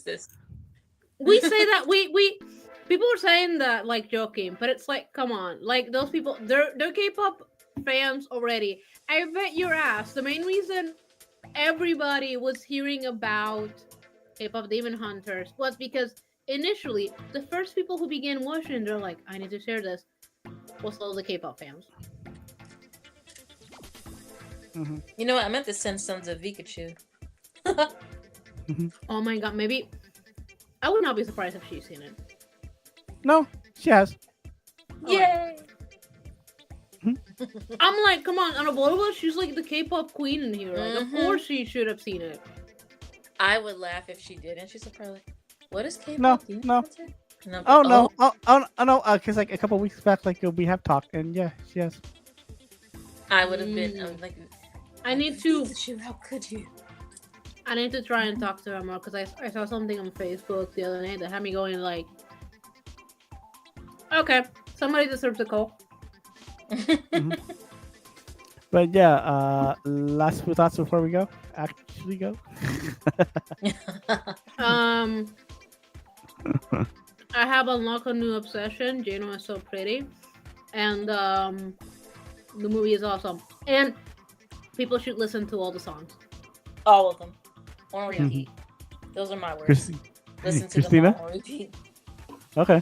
we say that we people are saying that like joking, but it's like, come on, like those people, they're K-pop fans already. I bet your ass the main reason everybody was hearing about KPOPDemonHunters was because initially the first people who began watching, they're like, I need to share this, was all the K-pop fans. Mm-hmm. You know what? I meant to send some to Pikachu. Oh my god, maybe I would not be surprised if she's seen it. No, she has. Yay! I'm like, come on, Unavoidable, she's like the K-pop queen in here. Like, of course she should have seen it. I would laugh if she did, and she's probably like, what is K-pop? No. No. Oh no. Because like a couple weeks back, like we have talked, and yeah, she has. I would have been like, I need to. How could you? I need to try and talk to her more, because I saw something on Facebook the other day that had me going like, okay, somebody deserves a call. But yeah, last few thoughts before we go. Actually, go. I have unlocked a new obsession. Jano is so pretty, and the movie is awesome. And people should listen to all the songs. All of them. On repeat. Those are my words. Listen to them all on repeat. Okay.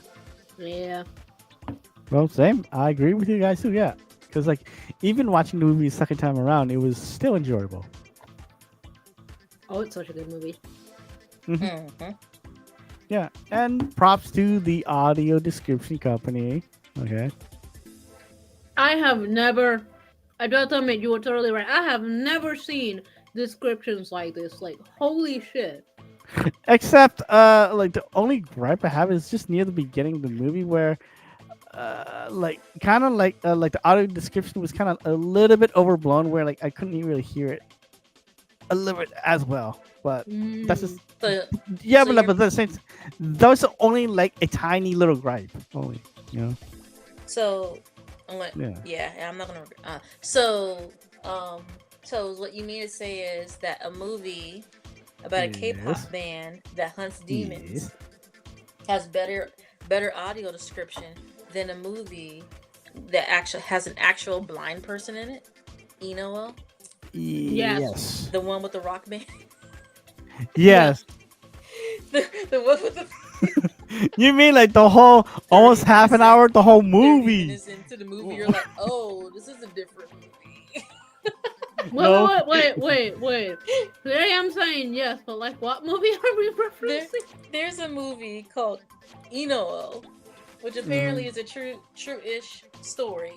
Yeah. Well, same. I agree with you guys too. Yeah, because like even watching the movie the second time around, it was still enjoyable. Oh, it's such a good movie. Yeah, and props to the audio description company. Okay. I have never. I don't admit you were totally right. I have never seen descriptions like this. Like, holy shit. Except, like the only gripe I have is just near the beginning of the movie where, like kind of like the audio description was kind of a little bit overblown, where like I couldn't even really hear it a little bit as well. But that's just Mm. So, yeah, so but you're but the same, those are only like a tiny little gripe, only, you know. so. I'm like, Yeah. yeah, I'm not gonna. So what you mean to say is that a movie about a Yes. K-pop band that hunts demons Yes. has better audio description than a movie that actually has an actual blind person in it. Eno, Yes. Yes. the one with the rock band, Yes. Yes. the one with the You mean like the whole 30 almost half an minutes in, hour, the whole 30 movie? minutes into the movie, you're like, oh, this is a different movie. No. Wait. Here I am saying yes, but like, what movie are we There, referencing? there's a movie called Eno, which apparently is a true-ish story,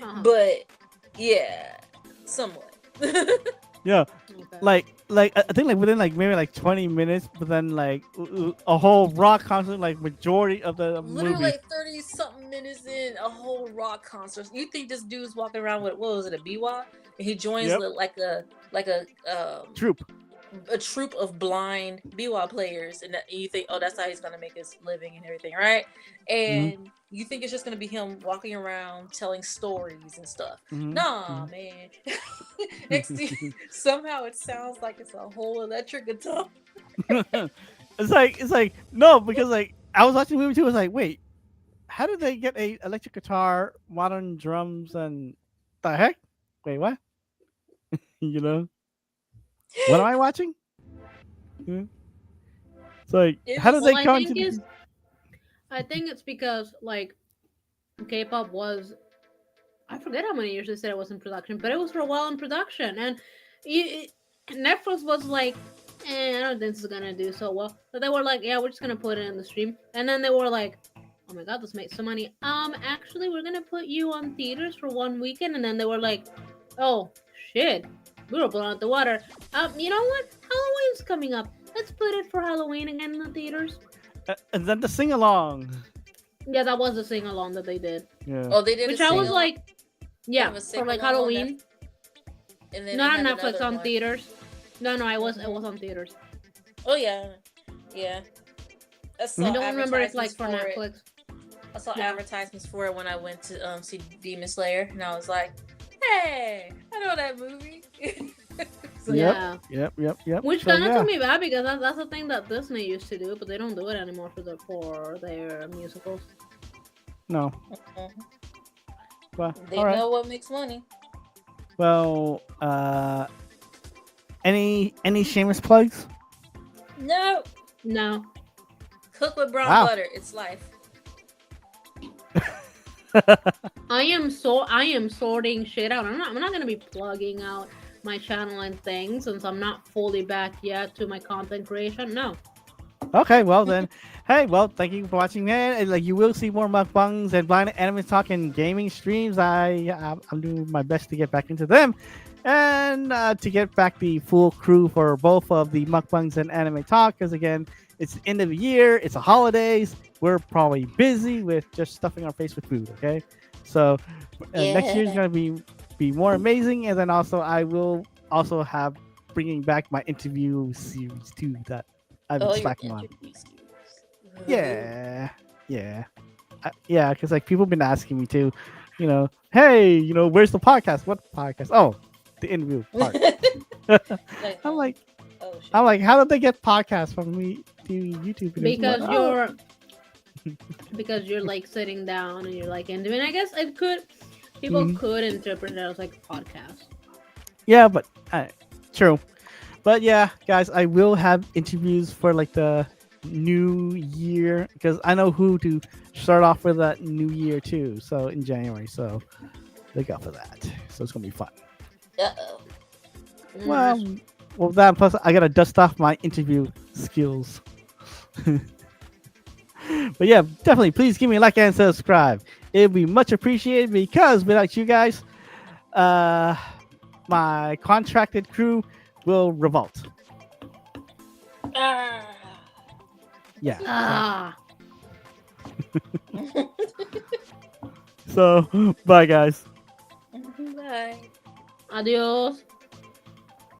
Uh-huh. but yeah, somewhat. Yeah. Okay. Like I think like within like maybe like 20 minutes, but then like a whole rock concert, like majority of the Literally movie. like 30 something minutes in, a whole rock concert. You think this dude's walking around with, what was it, a biwa? And he joins Yep. like Troop. a troupe of blind biwa players, and you think, oh, that's how he's gonna make his living and everything, right? And you think it's just gonna be him walking around telling stories and stuff. Nah, man. Next thing, somehow it sounds like it's a whole electric guitar. It's like no, because like I was watching the movie too. I was like, wait, how did they get a electric guitar, modern drums, and the heck? Wait, what? You know, what am I watching? Hmm? It's like, It how was did Well, they I come think into? is I think it's because like K-pop was, I forget how many years they said it was in production, but it was for a while in production, and you, Netflix was like, I don't think this is gonna do so well. So they were like, yeah, we're just gonna put it in the stream, and then they were like, oh my god, this makes some money. Actually, we're gonna put you on theaters for 1 weekend, and then they were like, oh shit, we were blown out the water. You know what? Halloween's coming up. Let's put it for Halloween again in the theaters. And then the sing along. Yeah, that was the sing along that they did, Yeah. Oh, they did which a I was sing-along? like, yeah, have a for like sing-along on Halloween. and then Not they on have Netflix, another on one. theaters. No, it was on theaters. Oh yeah. I saw I don't remember if like advertisements for it. Netflix. I saw Yeah. advertisements for it when I went to see Demon Slayer, and I was like, "Hey, I know that movie." So, Yeah. Yep. Which So, kind of yeah. took me back because that's the thing that Disney used to do, but they don't do it anymore for their musicals. No. mhm. Well, They all right. know what makes money. Well, any shameless plugs? No, No. cook with brown Wow. butter. It's life. I am sorting shit out. I'm not gonna be plugging out my channel and things since I'm not fully back yet to my content creation. No. Okay, well then, hey, well, thank you for watching, man. And, like, you will see more mukbangs and blind anime talk and gaming streams. I'm doing my best to get back into them, and to get back the full crew for both of the mukbangs and anime talk. Because again, it's the end of the year, it's the holidays. We're probably busy with just stuffing our face with food. Okay, so next year's Yeah. gonna be more amazing, and then also I will also have bringing back my interview series too that I've been Oh, your slacking on. interviews. Yeah, yeah, because like people been asking me too, hey, where's the podcast? What podcast? Oh, the interview part. Like, I'm like, oh shit. how did they get podcasts from me to YouTube? And Because everything? Oh. you're like sitting down and you're like into it. I guess it could people Mhm. could interpret it as like a podcast. Yeah, but true. But yeah, guys, I will have interviews for like the new year because I know who to start off with that new year too. So in January, so look out for that. So it's gonna be fun. Uh-oh. Well, that plus I gotta dust off my interview skills. But yeah, definitely, please give me a like and subscribe. It'd be much appreciated because without you guys, my contracted crew will revolt. Ah. Yeah. Ah. So, bye guys. Bye. Adios.